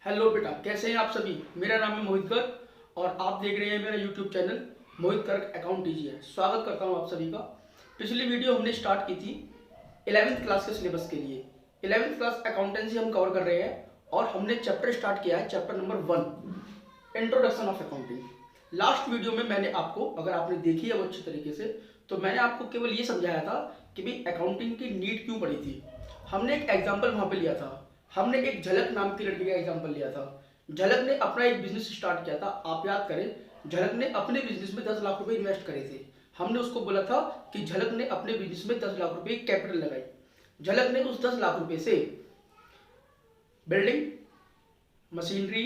Hello बेटा, कैसे हैं आप सभी। मेरा नाम है मोहित गर्ग और आप देख रहे हैं मेरा YouTube channel Mohit Garg account easy. स्वागत करता हूं आप सभी का। पिछली वीडियो हमने स्टार्ट की थी 11th क्लास के सिलेबस के लिए। 11th क्लास अकाउंटेंसी हम कवर कर रहे हैं और हमने चैप्टर स्टार्ट किया है, chapter number 1, introduction of accounting. Last video में मैंने आपको, अगर आपने देखी है वो अच्छी तरीके से, तो मैंने आपको केवल ये समझाया था कि भाई अकाउंटिंग की नीड क्यों पड़ी थी। हमने एक एग्जाम्पल वहां पे लिया था। हमने एक झलक नाम की लड़की का एग्जाम्पल लिया था। झलक ने अपना एक बिजनेस स्टार्ट किया था। आप याद करें, झलक ने अपने बिजनेस में 10 लाख रुपए इन्वेस्ट करे थे। हमने उसको बोला था कि झलक ने अपने बिजनेस में 10 लाख रुपए कैपिटल लगाई। झलक ने उस 10 लाख रुपए से बिल्डिंग, मशीनरी,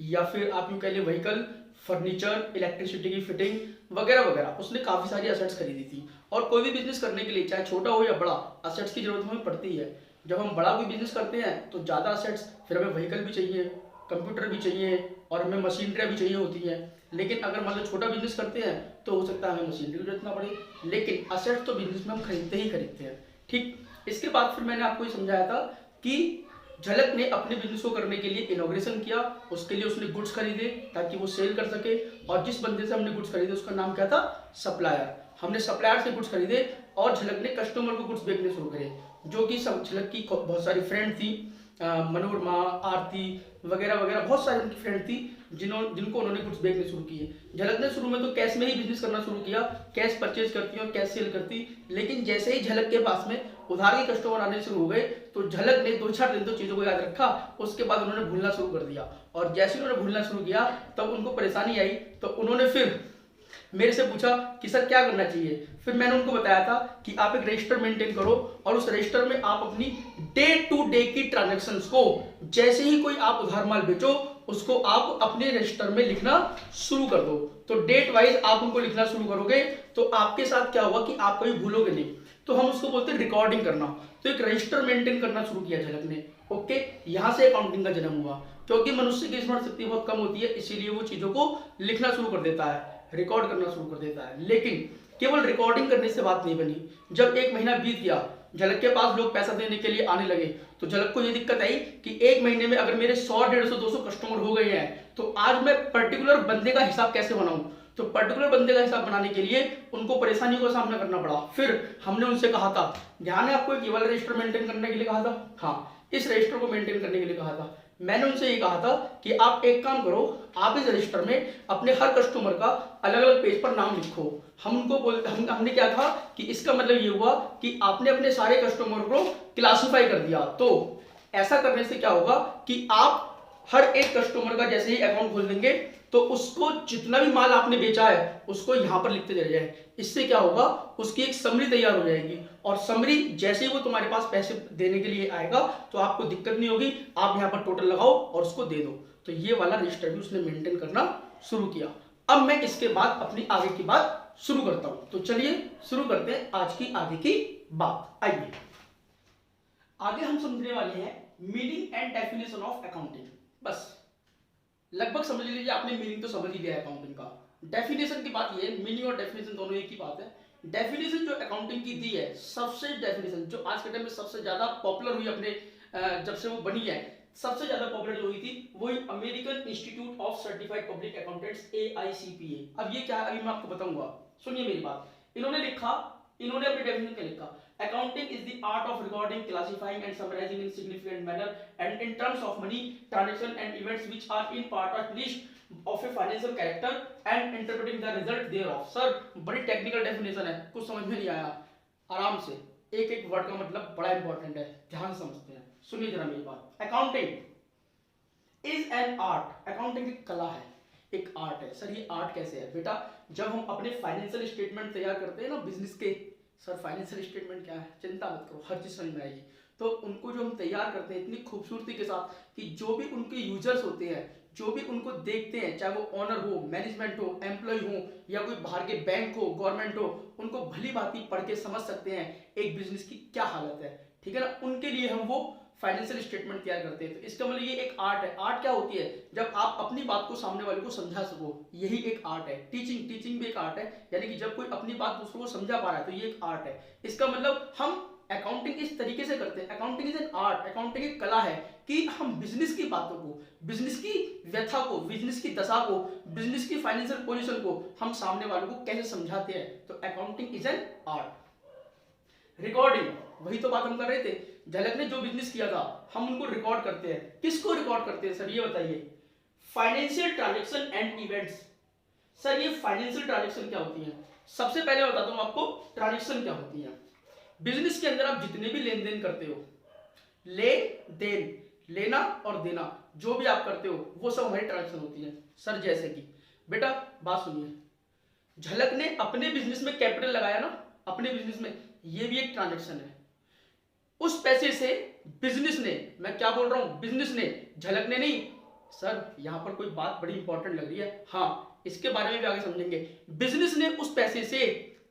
या फिर आप यूं कह लिए व्हीकल, फर्नीचर, इलेक्ट्रिसिटी की फिटिंग वगैरह वगैरह, उसने काफी सारी असेट्स खरीदी थी। और कोई भी बिजनेस करने के लिए, चाहे छोटा हो या बड़ा, असेट्स की जरूरत हमें पड़ती है। जब हम बड़ा कोई बिजनेस करते हैं तो ज्यादा असेट्स, फिर हमें व्हीकल भी चाहिए, कंप्यूटर भी चाहिए और हमें मशीनरी भी चाहिए होती है। लेकिन अगर मान लो छोटा बिजनेस करते हैं तो हो सकता है हमें मशीनरी की जरूरत ना पड़े, लेकिन असेट्स तो बिजनेस में हम खरीदते ही खरीदते हैं। ठीक, इसके बाद फिर मैंने आपको ये समझाया था कि झलक ने अपने बिजनेस को करने के लिए इनॉग्रेशन किया। उसके लिए उसने गुड्स खरीदे ताकि वो सेल कर सके। और जिस बंदे से हमने गुड्स खरीदे उसका नाम क्या था? सप्लायर। हमने सप्लायर से गुड्स खरीदे और झलक ने कस्टमर को गुड्स बेचने शुरू करे। जो कि सब झलक की बहुत सारी फ्रेंड थी, मनोरमा, आरती वगैरह वगैरह, बहुत सारी उनकी फ्रेंड थी जिनको उन्होंने गुड्स बेचने शुरू किए। झलक ने शुरू में तो कैश में ही बिजनेस करना शुरू किया, कैश परचेज करती और कैश सेल करती। लेकिन जैसे ही झलक के पास में उधार के कस्टमर आने शुरू हो गए तो झलक ने 2-4 दिन तो चीजों को याद रखा, उसके बाद उन्होंने भूलना शुरू कर दिया। और जैसे उन्होंने भूलना शुरू किया तब उनको परेशानी आई, तो उन्होंने फिर मेरे से पूछा कि सर क्या करना चाहिए। फिर मैंने उनको बताया था कि आप एक रजिस्टर मेंटेन करो और उस रजिस्टर में आप अपनी डे टू डे की ट्रांजैक्शंस को, जैसे ही कोई आप उधार माल बेचो उसको आप अपने रजिस्टर में लिखना शुरू कर दो। तो डेट वाइज आप उनको लिखना शुरू करोगे तो आपके साथ क्या होगा कि आप कभी भूलोगे नहीं। तो हम उसको बोलते हैं रिकॉर्डिंग करना। तो एक रजिस्टर मेंटेन करना शुरू किया झलक ने। ओके, यहां से अकाउंटिंग का जन्म हुआ। क्योंकि मनुष्य की स्मरण शक्ति बहुत कम होती है, इसीलिए वो चीजों को लिखना शुरू कर देता है, रिकॉर्ड करना शुरू कर देता है। लेकिन केवल रिकॉर्डिंग करने से बात नहीं बनी। जब 1 महीना बीत गया, झलक के पास लोग पैसा देने के लिए आने लगे, तो झलक को ये दिक्कत आई कि 1 महीने में अगर मेरे 100, 150, 200 कस्टमर हो गए हैं तो आज मैं पर्टिकुलर बंदे का हिसाब कैसे बनाऊं। तो पर्टिकुलर बंदे का हिसाब बनाने के लिए उनको परेशानियों का सामना करना पड़ा। फिर हमने उनसे कहा था, ध्यान है आपको, एक ये वाला रजिस्टर मेंटेन करने के लिए कहा था। हाँ, इस रजिस्टर को मेंटेन करने के लिए कहा था। मैंने उनसे ये कहा था कि आप एक काम करो, आप इस रजिस्टर में अपने हर कस्टमर का अलग अलग पेज पर नाम लिखो। हमने क्या कहा कि इसका मतलब ये हुआ कि आपने अपने सारे कस्टमर को क्लासिफाई कर दिया। तो ऐसा करने से क्या होगा कि आप हर एक कस्टमर का जैसे ही अकाउंट खोल देंगे तो उसको जितना भी माल आपने बेचा है उसको यहां पर लिखते चले जाए। इससे क्या होगा, उसकी एक समरी तैयार हो जाएगी और समरी जैसे ही वो तुम्हारे पास पैसे देने के लिए आएगा तो आपको दिक्कत नहीं होगी, आप यहां पर टोटल लगाओ और उसको दे दो। तो ये वाला रजिस्टर भी उसने मेंटेन करना शुरू किया। अब मैं इसके बाद अपनी आगे की बात शुरू करता हूं। तो चलिए शुरू करते हैं आज की आगे की बात। आइए आगे हम समझने वाले हैं meaning and definition of accounting. बस लगभग समझ लीजिए, आपने मीनिंग तो समझ ही लिया है अकाउंटिंग का। डेफिनेशन की बात ये है, मीनिंग और डेफिनेशन दोनों एक ही बात है। डेफिनेशन जो अकाउंटिंग की दी है, सबसे डेफिनेशन जो आज के टाइम में सबसे ज्यादा पॉपुलर हुई अपने जब से वो बनी है, सबसे ज्यादा पॉपुलर जो हुई थी वही American institute of certified public accountants, AICPA। अब ये क्या है अभी मैं आपको बताऊंगा, सुनिए मेरी बात। इन्होंने अपने डेफिनेशन क्या लिखा, accounting is the art of recording, classifying and summarising in significant manner and in terms of money transaction and events which are in part of list of a financial character and interpreting the result thereof. Sir बड़ी technical definition है, कुछ समझ में नहीं आया, आराम से एक एक वर्ड का मतलब बड़ा इंपॉर्टेंट है, ध्यान से समझते हैं। सुनिए जरा मेरी बात। Accounting is an art, accounting एक कला है, एक आर्ट है। सर ये आर्ट कैसे है बेटा? जब हम अपने फाइनेंशियल स्टेटमेंट तैयार करते हैं ना बिजनेस के, सर फाइनेंशियल स्टेटमेंट क्या है, चिंता मत करो, हर चीज समझ में आएगी। तो उनको जो हम तैयार करते हैं इतनी खूबसूरती के साथ कि जो भी उनके यूजर्स होते हैं, जो भी उनको देखते हैं, चाहे वो ओनर हो, मैनेजमेंट हो, एम्प्लॉय हो या कोई बाहर के बैंक हो, गवर्नमेंट हो, उनको भली भांति पढ़ के समझ सकते हैं एक बिजनेस की क्या हालत है। ठीक है ना, उनके लिए हम वो फाइनेंशियल स्टेटमेंट तैयार करते हैं। तो इसका मतलब ये एक आर्ट है। आर्ट क्या होती है? जब आप अपनी बात को सामने वाले को समझा सको, यही एक आर्ट है। टीचिंग भी एक आर्ट है, यानी कि जब कोई अपनी बात दूसरों को समझा पा रहा है तो ये एक आर्ट है। इसका मतलब हम अकाउंटिंग इस तरीके से करते हैं, accounting is an art, accounting एक कला है कि हम बिजनेस की बातों को, बिजनेस की व्यथा को, बिजनेस की दशा को, बिजनेस की फाइनेंशियल पोजीशन को हम सामने वालों को कैसे समझाते हैं। तो accounting is an art. Recording, वही तो बात हम कर रहे थे, झलक ने जो बिजनेस किया था हम उनको रिकॉर्ड करते हैं। किसको रिकॉर्ड करते हैं सर, ये बताइए। Financial transaction and events. Sir ये फाइनेंशियल ट्रांजेक्शन क्या होती है, सबसे पहले बताता हूं आपको ट्रांजेक्शन क्या होती है। बिजनेस के अंदर आप जितने भी लेन देन करते हो, लेन देन, लेना और देना, जो भी आप करते हो वो सब हमारी ट्रांजेक्शन होती है। सर जैसे कि बेटा बात सुनिए, झलक ने अपने बिजनेस में कैपिटल लगाया ना, अपने बिजनेस में, ये भी एक ट्रांजेक्शन है। उस पैसे से बिजनेस ने, मैं क्या बोल रहा हूं, बिजनेस ने, झलक ने नहीं। सर यहां पर कोई बात बड़ी इंपॉर्टेंट लग रही है, हाँ इसके बारे में भी आगे समझेंगे। बिजनेस ने उस पैसे से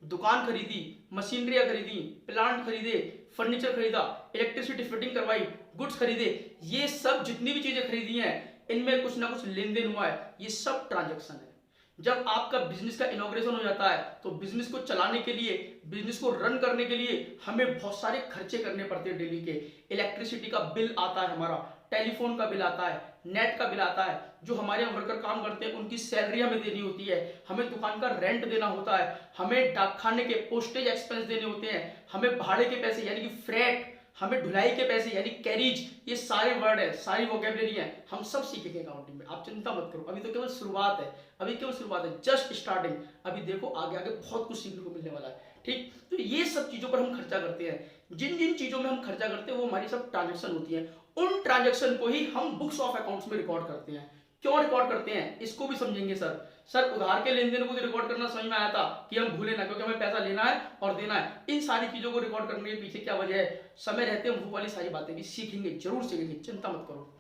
दुकान खरीदी, मशीनरियां खरीदी, प्लांट खरीदे, फर्नीचर खरीदा, इलेक्ट्रिसिटी फिटिंग करवाई, गुड्स खरीदे, ये सब जितनी भी चीजें खरीदी हैं इनमें कुछ ना कुछ लेन देन हुआ है, ये सब ट्रांजेक्शन है। जब आपका बिजनेस का इनॉग्रेशन हो जाता है तो बिजनेस को चलाने के लिए, बिजनेस को रन करने के लिए हमें बहुत सारे खर्चे करने पड़ते हैं डेली के। इलेक्ट्रिसिटी का बिल आता है हमारा, टेलीफोन का बिल आता है, नेट का बिल आता है, जो हमारे यहाँ वर्कर काम करते हैं उनकी सैलरी हमें देनी होती है, हमें दुकान का रेंट देना होता है, हमें डाकखाने के पोस्टेज एक्सपेंस देने होते हैं, हमें भाड़े के पैसे यानी कि फ्रेट, हमें ढुलाई के पैसे यानी कैरिज, ये सारे वर्ड है, सारी वोकैबुलरी है, हम सब सीखेंगे अकाउंटिंग में, आप चिंता मत करो। अभी तो केवल शुरुआत है, अभी केवल शुरुआत है, जस्ट स्टार्टिंग। अभी देखो आगे आगे बहुत कुछ सीखने को मिलने वाला है, ठीक। तो ये सब चीजों पर हम खर्चा करते हैं, जिन जिन चीजों में हम खर्चा करते हैं वो हमारी सब ट्रांजेक्शन होती है। उन ट्रांजेक्शन को ही हम बुक्स ऑफ अकाउंट्स में रिकॉर्ड करते हैं। क्यों रिकॉर्ड करते हैं इसको भी समझेंगे सर। सर उधार के लेन देन को भी रिकॉर्ड करना समझ में आया था कि हम भूले ना, क्योंकि हमें पैसा लेना है और देना है। इन सारी चीजों को रिकॉर्ड करने के पीछे क्या वजह है, समय रहते हैं वो वाली सारी बातें भी सीखेंगे, जरूर सीखेंगे, चिंता मत करो।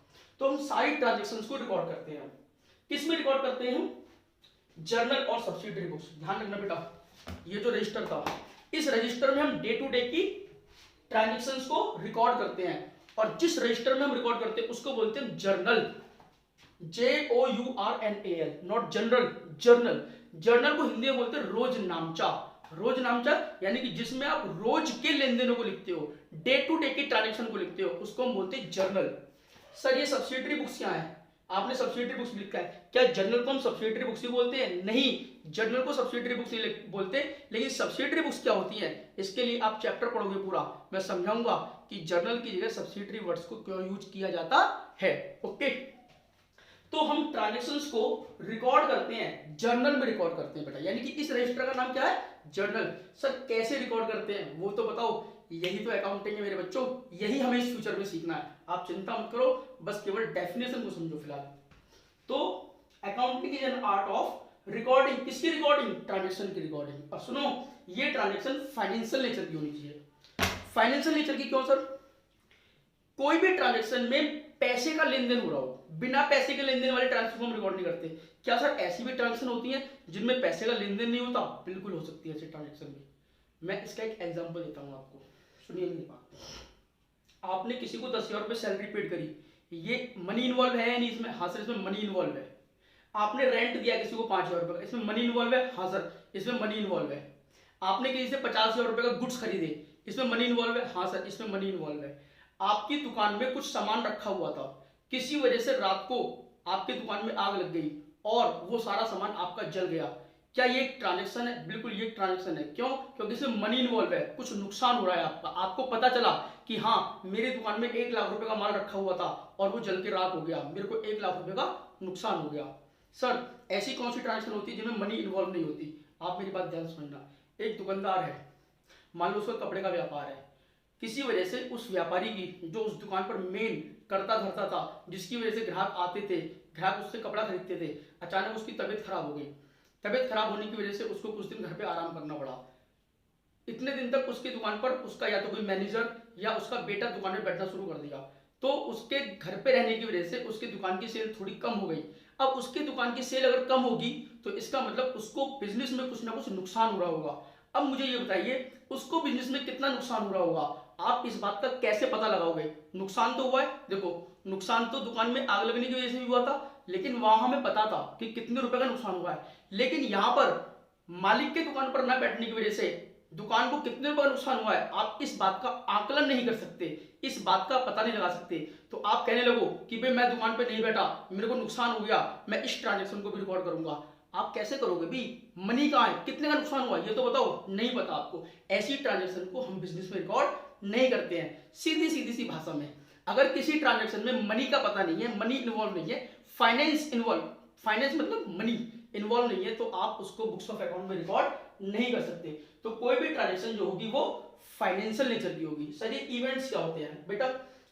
तो हम सारी ट्रांजेक्शन को रिकॉर्ड करते हैं। किस में रिकॉर्ड करते हैं हम, जर्नल और सब्सिडरी बुक्स। ध्यान रखना बेटा, ये जो रजिस्टर था, इस रजिस्टर में हम डे टू डे की ट्रांजेक्शन्स को रिकॉर्ड करते हैं, और जिस रजिस्टर में हम रिकॉर्ड करते हैं उसको बोलते हैं journal, JOURNAL, not general, journal. Journal को हिंदी में बोलते हैं रोजनामचा। रोजनामचा यानी कि जिसमें आप रोज के लेन देनों को लिखते हो, डे टू डे की ट्रांजेक्शन को लिखते हो, उसको हम बोलते हैं जर्नल। सर ये सब्सिडरी बुक्स क्या है, आपने सब्सिडरी बुक्स लिखा है, क्या जर्नल को हम सब्सिडरी बुक्स ही बोलते हैं? नहीं, जर्नल को सब्सिडरी बुक्स नहीं बोलते। लेकिन सब्सिडरी बुक्स क्या होती है इसके लिए आप चैप्टर पढ़ोगे पूरा, मैं समझाऊंगा कि जर्नल की जगह सब्सिडरी वर्ड्स को क्यों यूज किया जाता है। ओके, तो हम ट्रांजेक्शन्स को रिकॉर्ड करते हैं, जर्नल में रिकॉर्ड करते हैं बेटा, यानी कि इस रजिस्टर का नाम क्या है, जर्नल। सर कैसे रिकॉर्ड करते हैं वो तो बताओ, यही तो अकाउंटिंग है मेरे बच्चों, यही हमें इस फ्यूचर में सीखना है, आप चिंता मत करो, बस केवल डेफिनेशन को समझो फिलहाल। तो accounting is an art of recording, किसकी रिकॉर्डिंग, ट्रांजेक्शन की रिकॉर्डिंग। और सुनो, ये ट्रांजेक्शन फाइनेंशियल नेचर की होनी चाहिए। फाइनेंशियल नेचर की क्यों सर, कोई भी ट्रांजेक्शन में पैसे का लेन देन हो रहा हो, बिना पैसे के लेन देन वाले ट्रांजेक्शन को हम रिकॉर्ड नहीं करते। क्या सर ऐसी भी ट्रांजेक्शन होती है जिनमें पैसे का लेन देन नहीं होता? बिल्कुल हो सकती है ऐसी ट्रांजेक्शन भी। मैं इसका एक एग्जांपल देता हूं आपको, सुनिए मेरी बात। आपने किसी को 10,000 रुपए सैलरी पेड करी, ये मनी इन्वॉल्व है या नहीं इसमें? हाँ सर इसमें मनी इन्वॉल्व है। आपने रेंट दिया किसी को 5,000 रुपए का, इसमें मनी इन्वॉल्व है? हाँ सर इसमें मनी इन्वॉल्व है। आपने किसी से 50,000 रुपए का गुड्स खरीदे, इसमें मनी इन्वॉल्व है? हाँ सर इसमें मनी इन्वॉल्व है। आपकी दुकान में कुछ सामान रखा हुआ था, किसी वजह से रात को आपकी दुकान में आग लग गई और वो सारा सामान आपका जल गया, क्या ये एक ट्रांजेक्शन है? बिल्कुल ये एक ट्रांजेक्शन है। क्यों? क्योंकि इसमें मनी इन्वॉल्व है, कुछ नुकसान हो रहा है आपका, आपको पता चला कि हाँ मेरी दुकान में 1 लाख रुपए का माल रखा हुआ था और वो जल के राख हो गया, मेरे को 1 लाख रुपए का नुकसान हो गया। सर ऐसी कौन सी ट्रांजेक्शन होती है जिनमें मनी इन्वॉल्व नहीं होती? आप मेरी बात ध्यान समझना। एक दुकानदार है, मान लो उसका कपड़े का व्यापार है, किसी वजह से उस व्यापारी की, जो उस दुकान पर मेन करता धरता था, जिसकी वजह से ग्राहक आते थे, ग्राहक उससे कपड़ा खरीदते थे, अचानक उसकी तबीयत खराब हो गई। तबीयत खराब होने की वजह से उसको कुछ दिन घर पे आराम करना पड़ा। इतने दिन तक उसकी दुकान पर उसका या तो कोई मैनेजर या उसका बेटा दुकान में बैठना शुरू कर दिया, तो उसके घर पे रहने की वजह से उसकी दुकान की सेल थोड़ी कम हो गई। अब उसकी दुकान की सेल अगर कम होगी तो इसका मतलब उसको बिजनेस में कुछ ना कुछ नुकसान हो रहा होगा। अब मुझे ये बताइए उसको बिजनेस में कितना नुकसान हो रहा होगा, आप इस बात का कैसे पता लगाओगे? नुकसान तो हुआ है, देखो नुकसान तो दुकान में आग लगने की वजह से भी हुआ था, लेकिन वहां हमें पता था कि कितने रुपए का नुकसान हुआ है। लेकिन यहां पर मालिक के दुकान पर ना बैठने की वजह से दुकान को कितने रुपए का नुकसान हुआ है, आप इस बात का आकलन नहीं कर सकते, इस बात का पता नहीं लगा सकते, तो आप कहने लगो कि भाई मैं दुकान पे नहीं बैठा, मेरे को नुकसान हो गया, मैं इस ट्रांजेक्शन को भी रिकॉर्ड करूंगा। आप कैसे करोगे भी, मनी कहाँ है, कितने का नुकसान हुआ ये तो बताओ, नहीं पता आपको। ऐसी ट्रांजेक्शन को हम बिजनेस में रिकॉर्ड नहीं करते हैं। सीधी सीधी सी भाषा में, अगर किसी ट्रांजेक्शन में मनी का पता नहीं है, मनी इन्वॉल्व नहीं है, फाइनेंस इन्वॉल्व, फाइनेंस मतलब मनी इन्वॉल्व नहीं है, तो आप उसको बुक्स ऑफ अकाउंट में रिकॉर्ड नहीं कर सकते। तो कोई भी ट्रांजेक्शन जो होगी वो फाइनेंशियल नेचर की होगी। सर ये इवेंट्स क्या होते हैं बेटा,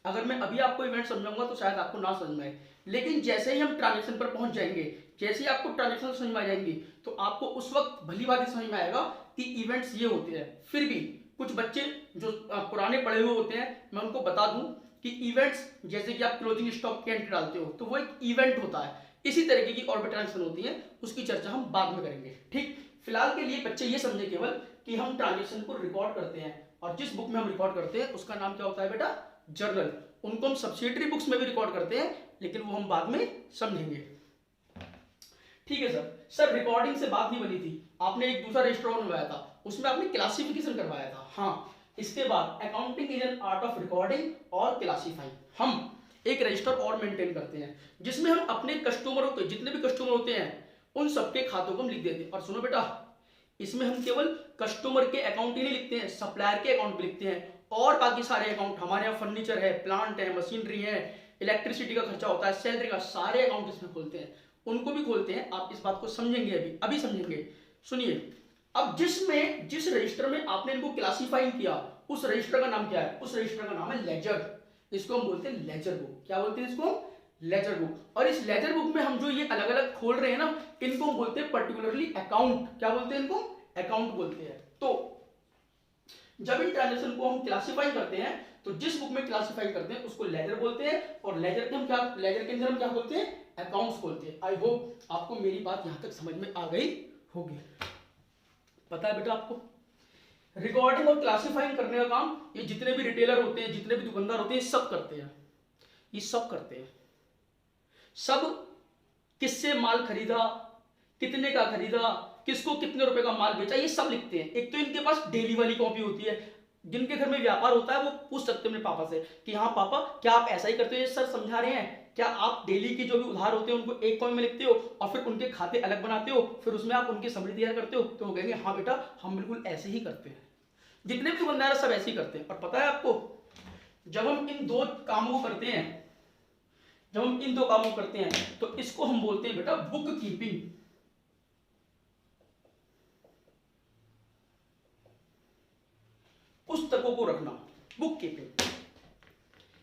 अगर मैं अभी आपको इवेंट समझाऊंगा तो शायद आपको ना समझ में आए, लेकिन जैसे ही हम ट्रांजेक्शन पर पहुंच जाएंगे, जैसे ही आपको ट्रांजेक्शन समझ में आ जाएंगी, तो आपको उस वक्त भली बात समझ में आएगा कि इवेंट्स ये होते हैं। फिर भी कुछ बच्चे जो पुराने पढ़े हुए होते हैं, मैं उनको बता दूं कि इवेंट्स जैसे कि आप क्लोजिंग स्टॉक की एंट्री डालते हो तो वो एक इवेंट होता है, इसी तरीके की और भी ट्रांजेक्शन होती है, उसकी चर्चा हम बाद में करेंगे। ठीक, फिलहाल के लिए बच्चे ये समझे केवल कि हम ट्रांजेक्शन को रिकॉर्ड करते हैं, और जिस बुक में हम रिकॉर्ड करते हैं उसका नाम क्या होता है बेटा, जर्नल। उनको हम सब्सिडरी बुक्स में भी रिकॉर्ड करते हैं, लेकिन वो हम बाद में समझेंगे। ठीक है सर। सर रिकॉर्डिंग से बात नहीं बनी थी, आपने एक दूसरा रजिस्टर और बनवाया था, उसमें आपने क्लासिफिकेशन करवाया था। हाँ, इसके बाद accounting is an art of recording और क्लासिफाइंग। हम एक रजिस्टर और मेंटेन करते हैं जिसमें हम अपने कस्टमरों के, जितने भी कस्टमर होते हैं उन सबके खातों को हम लिख देते हैं। और सुनो बेटा, इसमें हम केवल कस्टमर के अकाउंट ही नहीं लिखते हैं, सप्लायर के अकाउंट भी लिखते हैं, और बाकी सारे अकाउंट, हमारे यहाँ फर्नीचर है, प्लांट है, मशीनरी है, इलेक्ट्रिसिटी का खर्चा होता है, सैलरी का, सारे अकाउंट इसमें खोलते हैं, उनको भी खोलते हैं। आप इस बात को समझेंगे, अभी समझेंगे। सुनिए, अब जिस रजिस्टर में आपने इनको क्लासिफाई किया, उस रजिस्टर का नाम क्या है, उस रजिस्टर का नाम है लेजर। इसको हम बोलते हैं लेजर बुक। क्या बोलते हैं इसको, लेजर बुक। और इस लेजर बुक में हम जो ये अलग अलग खोल रहे हैं ना, इनको हम बोलते हैं पर्टिकुलरली अकाउंट। क्या बोलते हैं इनको, अकाउंट बोलते हैं। तो जब इन ट्रांजेक्शन को हम क्लासिफाई करते हैं, तो जिस बुक में क्लासिफाई करते हैं उसको लेजर बोलते हैं, और लेजर के अंदर हम क्या बोलते हैं, अकाउंट्स बोलते हैं। आई होप आपको मेरी बात यहां तक समझ में आ गई होगी। पता है बेटा आपको, रिकॉर्डिंग और क्लासिफाइंग करने का काम ये जितने भी रिटेलर होते हैं, जितने भी दुकानदार होते हैं, सब करते हैं। ये सब करते हैं। सब किससे माल खरीदा, कितने का खरीदा, किसको कितने रुपए का माल बेचा, ये सब लिखते हैं। एक तो इनके पास डेली वाली कॉपी होती है, जिनके घर में व्यापार होता है वो पूछ सकते हैं अपने पापा से कि हाँ पापा क्या आप ऐसा ही करते हो, ये सर समझा रहे हैं, क्या आप डेली की जो भी उधार होते हैं उनको एक कॉपी में लिखते हो और फिर उनके खाते अलग बनाते हो, फिर उसमें आप उनकी समरी तैयार करते हो? तो वो कहेंगे हाँ बेटा हम बिल्कुल ऐसे ही करते हैं। जितने भी दुकानदार सब ऐसे ही करते हैं। और पता है आपको, जब हम इन दो कामों को करते हैं, तो इसको हम बोलते हैं बेटा बुक कीपिंग। पुस्तकों को रखना, बुक कीपिंग।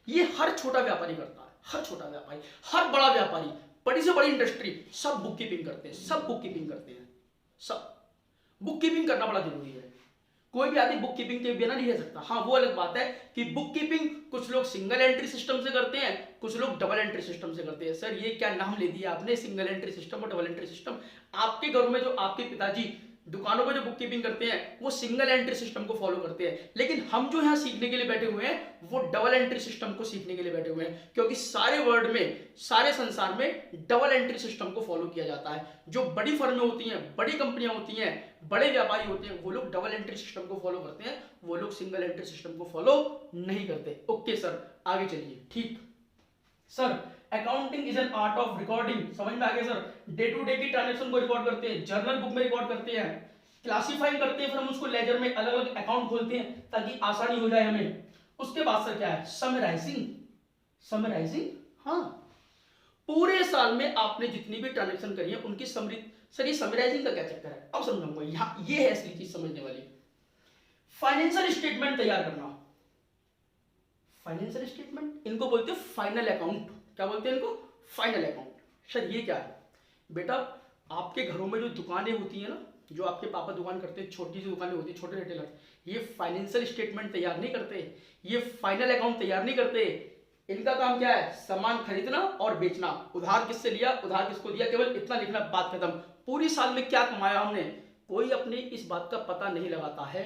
ये हर छोटा व्यापारी करता है, हर छोटा व्यापारी, हर बड़ा व्यापारी, बड़ी से बड़ी इंडस्ट्री, सब बुक कीपिंग करते हैं, सब बुक कीपिंग करते हैं। सब बुक कीपिंग करना बड़ा जरूरी है। कोई भी आदमी बुक कीपिंग के बिना नहीं रह सकता। हाँ, वो अलग बात है कि बुक कीपिंग कुछ लोग सिंगल एंट्री सिस्टम से करते हैं, कुछ लोग डबल एंट्री सिस्टम से करते हैं। सर ये क्या नाम ले दिया आपने, सिंगल एंट्री सिस्टम और डबल एंट्री सिस्टम? आपके घरों में जो आपके पिताजी दुकानों में जो बुक कीपिंग करते हैं वो सिंगल एंट्री सिस्टम को फॉलो करते हैं, लेकिन हम जो यहाँ सीखने के लिए बैठे हुए हैं वो डबल एंट्री सिस्टम को सीखने के लिए बैठे हुए हैं, क्योंकि सारे वर्ल्ड में, सारे संसार में डबल एंट्री सिस्टम को फॉलो किया जाता है। जो बड़ी फर्में होती हैं, बड़ी कंपनियां होती हैं, बड़े व्यापारी होते हैं, वो लोग डबल एंट्री सिस्टम को फॉलो करते हैं, वो लोग सिंगल एंट्री सिस्टम को फॉलो नहीं करते। ओके सर, आगे चलिए। ठीक sir, accounting is an art of recording, समझ में आ गया सर? डे टू डे की ट्रांजेक्शन को रिकॉर्ड करते हैं, जर्नल बुक में रिकॉर्ड करते हैं, क्लासिफाई करते हैं, फिर हम उसको लेजर में अलग अलग अकाउंट खोलते हैं ताकि आसानी हो जाए हमें। उसके बाद सर क्या है, समराइजिंग। समराइजिंग, हाँ, पूरे साल में आपने जितनी भी ट्रांजेक्शन करी है उनकी समरी। सर ये समराइजिंग का क्या चक्कर है, अब समझाऊंगा। यहाँ ये है असली चीज समझने वाली। फाइनेंशियल स्टेटमेंट तैयार करना, फाइनेंशियल स्टेटमेंट, इनको बोलते हैं फाइनल अकाउंट। क्या बोलते हैं इनको, फाइनल अकाउंट। सर ये क्या है बेटा, आपके घरों में जो दुकानें होती हैं ना, जो आपके पापा दुकान करते हैं, छोटी सी दुकानें होती है, छोटे रिटेलर, ये फाइनेंशियल स्टेटमेंट तैयार नहीं करते, ये फाइनल अकाउंट तैयार नहीं करते। इनका काम क्या है, सामान खरीदना और बेचना, उधार किससे लिया, उधार किसको दिया, केवल इतना लिखना, बात खत्म। पूरी साल में क्या कमाया हमने, कोई अपने इस बात का पता नहीं लगाता है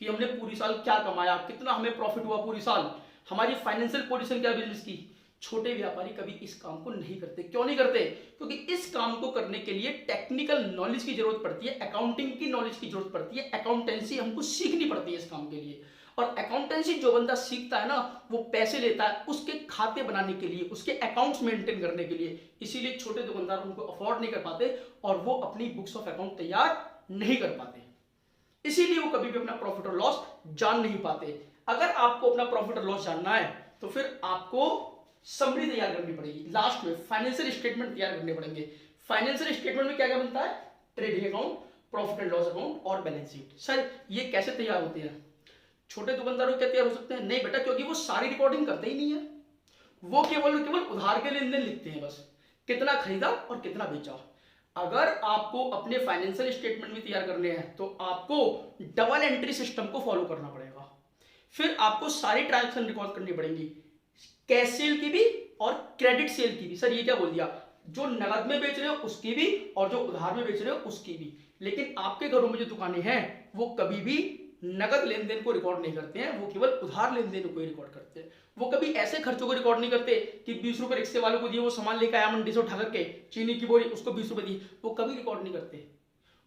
कि हमने पूरी साल क्या कमाया, कितना हमें प्रॉफिट हुआ पूरी साल, हमारी फाइनेंशियल पोजीशन क्या बिजनेस की, छोटे व्यापारी कभी इस काम को नहीं करते। क्यों नहीं करते? क्योंकि इस काम को करने के लिए टेक्निकल नॉलेज की जरूरत पड़ती है, अकाउंटिंग की नॉलेज की जरूरत पड़ती है, अकाउंटेंसी हमको सीखनी पड़ती है इस काम के लिए। और अकाउंटेंसी जो बंदा सीखता है ना, वो पैसे लेता है उसके खाते बनाने के लिए, उसके अकाउंट्स मेंटेन करने के लिए। इसीलिए छोटे दुकानदार उनको अफोर्ड नहीं कर पाते और वो अपनी बुक्स ऑफ अकाउंट तैयार नहीं कर पाते, इसीलिए वो कभी भी अपना प्रॉफिट और लॉस जान नहीं पाते। अगर आपको अपना प्रॉफिट और लॉस जानना है तो फिर आपको समरी तैयार करनी पड़ेगी, लास्ट में फाइनेंशियल स्टेटमेंट तैयार करने पड़ेंगे। फाइनेंशियल स्टेटमेंट में क्या क्या बनता है? Trading account, profit and loss account और बैलेंस शीट। सर ये कैसे तैयार होते हैं? छोटे दुकानदारों क्या तैयार हो सकते हैं? नहीं बेटा, क्योंकि वो सारी रिकॉर्डिंग करते ही नहीं है, वो केवल उधार के लेन देन लिखते हैं बस, कितना खरीदा और कितना बेचा। अगर आपको अपने फाइनेंशियल स्टेटमेंट भी तैयार करने हैं तो आपको डबल एंट्री सिस्टम को फॉलो करना पड़ेगा। फिर आपको सारी ट्रांजैक्शन रिकॉर्ड करनी पड़ेंगी, कैश सेल की भी और क्रेडिट सेल की भी। सर ये क्या बोल दिया? जो नगद में बेच रहे हो उसकी भी और जो उधार में बेच रहे हो उसकी भी। लेकिन आपके घरों में जो दुकानें हैं वो कभी भी नगद लेन देन को रिकॉर्ड नहीं करते हैं, वो केवल उधार लेन देन को ही रिकॉर्ड करते हैं। वो कभी ऐसे खर्चों को रिकॉर्ड नहीं करते कि 20 रुपए रिक्शे वालों को दिए, वो सामान लेकर आया मंडी से उठा करके, चीनी की बोरी उसको 20 रुपए दी, वो कभी रिकॉर्ड नहीं करते।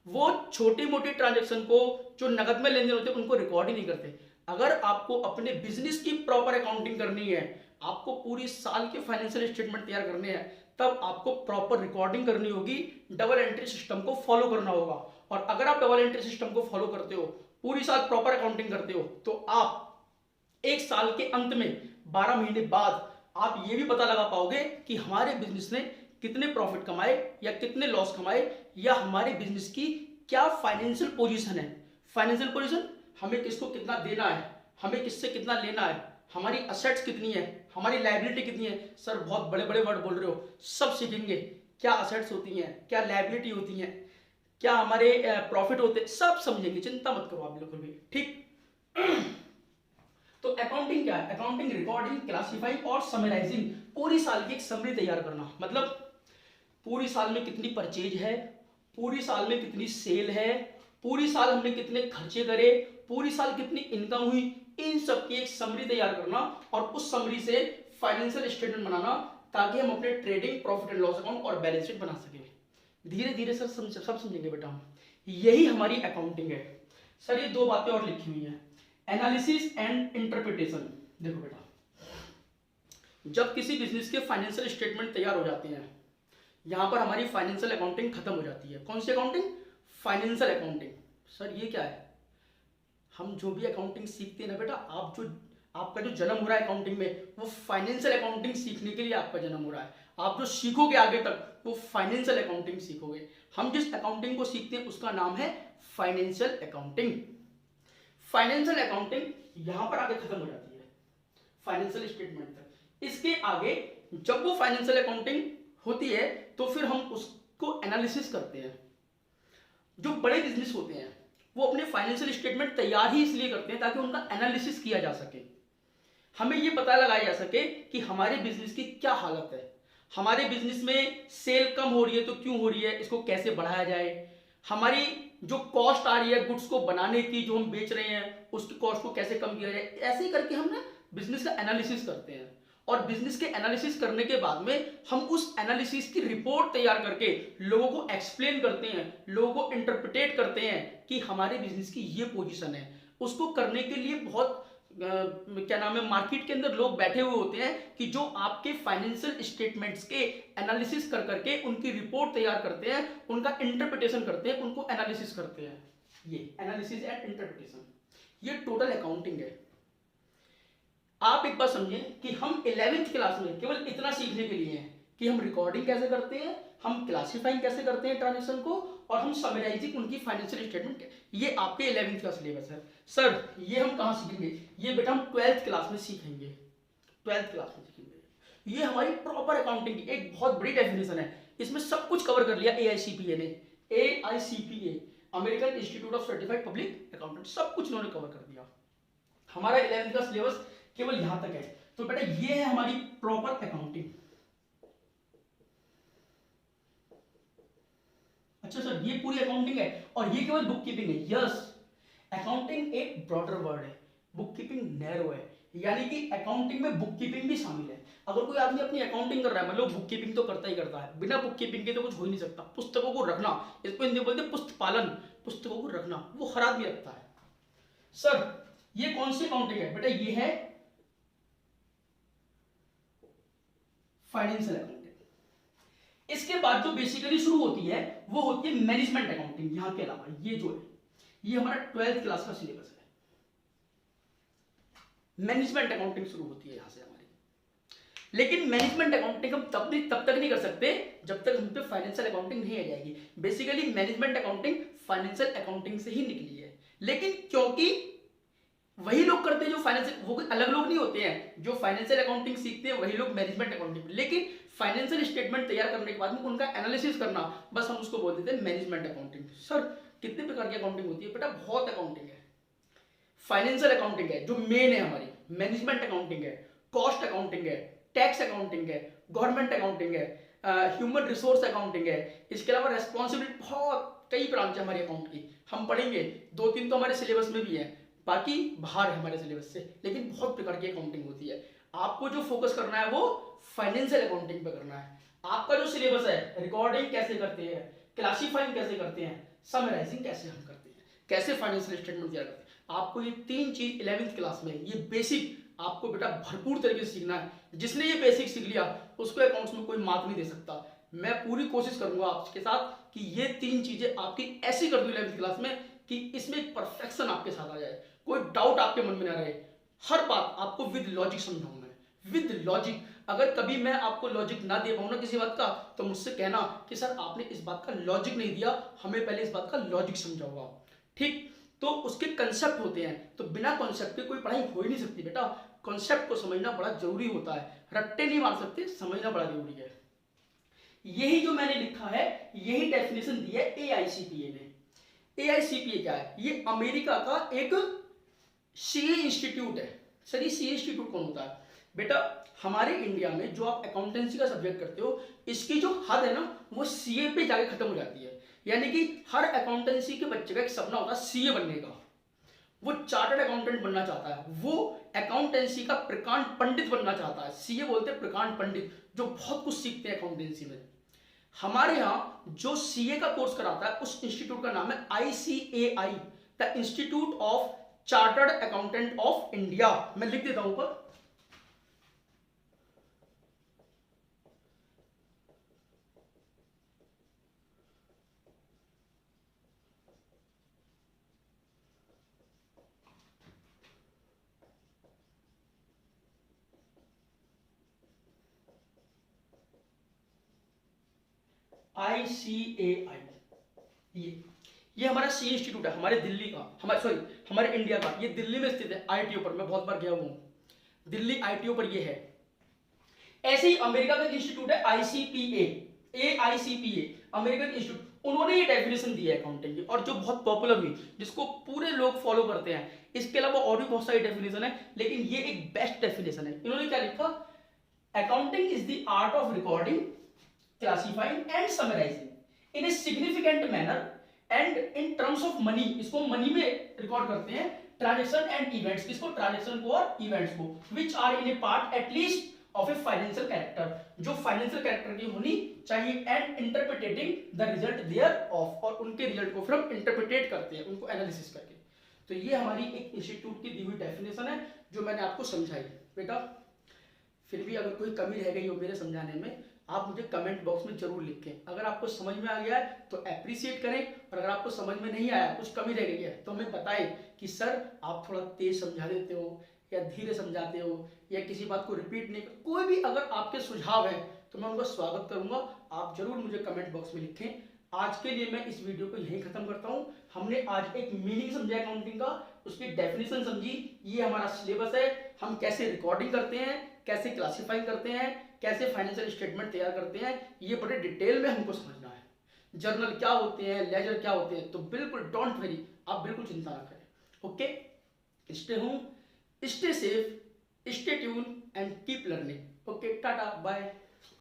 वो छोटी मोटी ट्रांजेक्शन को जो नगद में लेन देन होते हैं उनको रिकॉर्ड ही नहीं करते। अगर आपको अपने बिजनेस की प्रॉपर अकाउंटिंग करनी है, आपको पूरी साल के फाइनेंशियल स्टेटमेंट तैयार करने हैं, तब आपको प्रॉपर रिकॉर्डिंग करनी होगी, डबल एंट्री सिस्टम को फॉलो करना होगा। और अगर आप डबल एंट्री सिस्टम को फॉलो करते हो, पूरी साल प्रॉपर अकाउंटिंग करते हो, तो आप एक साल के अंत में 12 महीने बाद आप ये भी पता लगा पाओगे कि हमारे बिजनेस ने कितने प्रॉफिट कमाए या कितने लॉस कमाए, या हमारे बिजनेस की क्या फाइनेंशियल पोजीशन है। फाइनेंशियल पोजीशन, हमें किसको कितना देना है, हमें किससे कितना लेना है, हमारी असेट्स कितनी है, हमारी लायबिलिटी कितनी है। सर बहुत बड़े बड़े वर्ड बोल रहे हो, सब सीखेंगे। क्या असेट्स होती हैं, क्या लायबिलिटी होती हैं, क्या हमारे प्रॉफिट होते हैं, सब समझेंगे, चिंता मत करो आप बिल्कुल भी, ठीक। तो अकाउंटिंग क्या है? अकाउंटिंग रिकॉर्डिंग, क्लासिफाइंग और समराइजिंग, पूरी साल की एक समरी तैयार करना। मतलब पूरी साल में कितनी परचेज है, पूरी साल में कितनी सेल है, पूरी साल हमने कितने खर्चे करे, पूरी साल कितनी इनकम हुई, इन सब की एक समरी तैयार करना और उस समरी से फाइनेंशियल स्टेटमेंट बनाना, ताकि हम अपने trading, profit and loss account और बैलेंस शीट बना सके। धीरे धीरे सर सब समझेंगे बेटा हम, यही हमारी अकाउंटिंग है। सर ये दो बातें और लिखी हुई है, एनालिसिस एंड इंटरप्रिटेशन। देखो बेटा, जब किसी बिजनेस के फाइनेंशियल स्टेटमेंट तैयार हो जाते हैं, यहां पर हमारी फाइनेंशियल अकाउंटिंग खत्म हो जाती है। कौन सी अकाउंटिंग? Financial accounting. सर ये क्या है? हम जो भी अकाउंटिंग सीखते हैं ना बेटा, आपका जो जन्म हो रहा है अकाउंटिंग में, वो फाइनेंशियल अकाउंटिंग सीखने के लिए आपका जन्म हो रहा है। आप जो सीखोगे आगे तक वो फाइनेंशियल अकाउंटिंग सीखोगे। हम जिस अकाउंटिंग को सीखते हैं उसका नाम है फाइनेंशियल अकाउंटिंग। फाइनेंशियल अकाउंटिंग यहां पर आगे खत्म हो जाती है फाइनेंशियल स्टेटमेंट तक। इसके आगे जब वो फाइनेंशियल अकाउंटिंग होती है तो फिर हम उसको एनालिसिस करते हैं। जो बड़े बिजनेस होते हैं वो अपने फाइनेंशियल स्टेटमेंट तैयार ही इसलिए करते हैं ताकि उनका एनालिसिस किया जा सके, हमें ये पता लगाया जा सके कि हमारे बिजनेस की क्या हालत है, हमारे बिजनेस में सेल कम हो रही है तो क्यों हो रही है, इसको कैसे बढ़ाया जाए, हमारी जो कॉस्ट आ रही है गुड्स को बनाने की, जो हम बेच रहे हैं उसकी कॉस्ट को कैसे कम किया जाए। ऐसे ही करके हम ना बिजनेस का एनालिसिस करते हैं और बिजनेस के एनालिसिस करने के बाद में हम उस एनालिसिस की रिपोर्ट तैयार करके लोगों को एक्सप्लेन करते हैं, लोगों को इंटरप्रिटेट करते हैं कि हमारे बिजनेस की ये पोजीशन है। उसको करने के लिए बहुत क्या नाम है, मार्केट के अंदर लोग बैठे हुए होते हैं कि जो आपके फाइनेंशियल स्टेटमेंट्स के एनालिसिस कर करके उनकी रिपोर्ट तैयार करते हैं, उनका इंटरप्रिटेशन करते हैं, उनको एनालिसिस करते हैं। ये एनालिसिस एंड इंटरप्रिटेशन, ये टोटल अकाउंटिंग है। आप एक बात समझें कि हम 11th क्लास में केवल इतना सीखने के लिए हैं कि हम रिकॉर्डिंग कैसे करते हैं, हम क्लासिफाइंग कैसे करते हैं ट्रांजेक्शन को, और हम समराइजिंग उनकी फाइनेंशियल स्टेटमेंट। ये आपके 11th का सिलेबस है। सर ये हम कहाँ सीखेंगे? ये बेटा हम 12th क्लास में सीखेंगे, 12th क्लास में सीखेंगे। ये हमारी प्रॉपर अकाउंटिंग की एक बहुत बड़ी डेफिनेशन है। इसमें सब कुछ कवर कर लिया AICPA ने, AICPA American institute of certified public accountant, सब कुछ उन्होंने कवर कर दिया। हमारा 11th का सिलेबस केवल यहां तक है। तो बेटा ये है हमारी प्रॉपर अकाउंटिंग। अच्छा सर ये पूरी अकाउंटिंग है और ये केवल बुक कीपिंग है? यस, अकाउंटिंग एक ब्रॉडर वर्ड है, बुक कीपिंग नैरो है, यानी कि अकाउंटिंग में बुक कीपिंग भी शामिल है। अगर कोई आदमी अपनी अकाउंटिंग कर रहा है, मतलब बुक कीपिंग तो करता ही करता है, बिना बुक कीपिंग के तो कुछ हो ही नहीं सकता। पुस्तकों को रखना, इसको हिंदी में बोलते हैं पुस्तक पालन, पुस्तकों को रखना वो हर आदमी रखता है। सर ये कौन सी अकाउंटिंग है बेटा? ये है फाइनेंशियल अकाउंटिंग। इसके बाद जो बेसिकली शुरू होती है वो होती है मैनेजमेंट अकाउंटिंग। यहां के अलावा ये जो है ये हमारा 12th क्लास का सिलेबस है। मैनेजमेंट अकाउंटिंग शुरू होती है यहां से हमारी। लेकिन मैनेजमेंट अकाउंटिंग हम तब तक नहीं कर सकते जब तक हम पे फाइनेंशियल अकाउंटिंग नहीं आ जाएगी। Basically management accounting financial accounting से ही निकली है, लेकिन क्योंकि वही लोग करते हैं जो फाइनेंशियल, वो अलग लोग नहीं होते हैं जो फाइनेंशियल अकाउंटिंग सीखते हैं, वही लोग मैनेजमेंट अकाउंटिंग। लेकिन फाइनेंशियल स्टेटमेंट तैयार करने के बाद में उनका एनालिसिस करना, बस हम उसको बोल देते हैं मैनेजमेंट अकाउंटिंग। सर कितने प्रकार की अकाउंटिंग होती है बेटा? बहुत अकाउंटिंग है। फाइनेंशियल अकाउंटिंग है जो मेन है हमारी, मैनेजमेंट अकाउंटिंग है, कॉस्ट अकाउंटिंग है, टैक्स अकाउंटिंग है, गवर्नमेंट अकाउंटिंग है, ह्यूमन रिसोर्स अकाउंटिंग है। इसके अलावा रेस्पॉन्सिबिलिटी, बहुत कई ब्रांच है हमारी अकाउंट की, हम पढ़ेंगे। 2-3 तो हमारे सिलेबस में भी है, बाकी बाहर है हमारे सिलेबस से। लेकिन बहुत प्रकार की अकाउंटिंग होती है। आपको जो फोकस करना है वो फाइनेंशियल अकाउंटिंग पे करना है। आपका जो सिलेबस है, रिकॉर्डिंग कैसे करते हैं, क्लासिफाइंग कैसे करते हैं, समराइजिंग कैसे हम करते हैं, कैसे फाइनेंशियल स्टेटमेंट तैयार करते हैं, आपको ये 3 चीज 11th क्लास में, ये बेसिक आपको बेटा भरपूर तरीके से सीखना है। जिसने ये बेसिक सीख लिया उसको अकाउंट्स में कोई मार्क नहीं दे सकता। मैं पूरी कोशिश करूंगा आपके साथ कि ये 3 चीजें आपकी ऐसी कर दूं 11th क्लास में कि इसमें एक परफेक्शन आपके साथ आ जाए, कोई डाउट आपके मन में ना रहे। हर बात आपको विद लॉजिक समझाऊंगा, विद लॉजिक। अगर कभी मैं आपको लॉजिक ना दे पाऊं ना किसी बात का, तो मुझसे कहना कि सर आपने इस बात का लॉजिक नहीं दिया, हमें पहले इस बात का लॉजिक समझाओ। ठीक, तो उसके कंसेप्ट होते हैं, तो बिना कॉन्सेप्ट के कोई पढ़ाई हो ही नहीं सकती बेटा। कॉन्सेप्ट को समझना बड़ा जरूरी होता है, रट्टे नहीं मार सकते, समझना बड़ा जरूरी है। यही जो मैंने लिखा है, यही डेफिनेशन दी है AICPA ने। AICPA क्या है? ये अमेरिका का एक सीए इंस्टीट्यूट है। सर ये सीए इंस्टीट्यूट कौन होता है बेटा? हमारे इंडिया में जो आप अकाउंटेंसी का सब्जेक्ट करते हो, इसकी जो हद है ना वो सीए पे जाके खत्म हो जाती है। यानी कि हर अकाउंटेंसी के बच्चे का एक सपना होता है सीए बनने का। वो चार्टर्ड अकाउंटेंट बनना चाहता है, वो अकाउंटेंसी का प्रकांड पंडित बनना चाहता है। सीए बोलते हैं प्रकांड पंडित, जो बहुत कुछ सीखते हैं अकाउंटेंसी में। हमारे यहाँ जो सीए का कोर्स कराता है उस इंस्टीट्यूट का नाम है ICAI, the institute of chartered accountant of India. मैं लिख देता हूं ऊपर। ICAI, ये हमारा सी इंस्टीट्यूट है, हमारे दिल्ली का, हमारे इंडिया का। ये दिल्ली में स्थित है, ITO पर। मैं बहुत बार गया हूं, दिल्ली ITO पर ये है। ऐसे ही अमेरिका का इंस्टीट्यूट है AICPA, अमेरिकन इंस्टीट्यूट। उन्होंने ये डेफिनेशन दी है अकाउंटिंग की, और जो बहुत पॉपुलर हुई, जिसको पूरे लोग फॉलो करते हैं। इसके अलावा और भी बहुत सारी डेफिनेशन है, लेकिन ये एक बेस्ट डेफिनेशन है। इन्होंने क्या लिखा? Accounting is the art of recording, classifying and summarising in a significant manner and in terms of money. इसको मनी में रिकॉर्ड करते हैं, ट्रांजेक्शन एंड इवेंट्स, इसको ट्रांजेक्शन को और इवेंट्स को, which are in a part at least of a financial character, जो financial character की होनी चाहिए, and interpreting the result thereof, और उनके रिजल्ट को फिर हम इंटरप्रिटेट करते हैं, उनको एनालिसिस करके। तो ये हमारी एक इंस्टीट्यूट की दी हुई डेफिनेशन है जो मैंने आपको समझाई बेटा। फिर भी अगर कोई कमी रह गई हो मेरे समझाने में, आप मुझे कमेंट बॉक्स में जरूर लिखें। अगर आपको समझ में आ गया है तो अप्रिशिएट करें, और अगर आपको समझ में नहीं आया, कुछ कमी रह गई है, तो हमें बताएं कि सर आप थोड़ा तेज समझा देते हो या धीरे समझाते हो, या किसी बात को रिपीट नहीं। कोई भी अगर आपके सुझाव है तो मैं उनका स्वागत करूंगा। आप जरूर मुझे कमेंट बॉक्स में लिखें। आज के लिए मैं इस वीडियो को यहीं खत्म करता हूं। हमने आज एक मीनिंग समझा अकाउंटिंग का, उसकी डेफिनेशन समझी, ये हमारा सिलेबस है। हम कैसे रिकॉर्डिंग करते हैं, कैसे क्लासिफाइंग करते हैं, कैसे फाइनेंशियल स्टेटमेंट तैयार करते हैं, ये बड़े डिटेल में हमको समझना है। जर्नल क्या होते हैं, लेजर क्या होते हैं, तो बिल्कुल डोंट वरी, आप बिल्कुल चिंता ना करें। Okay, stay home, stay safe, stay tune and keep learning. Okay, tata, bye.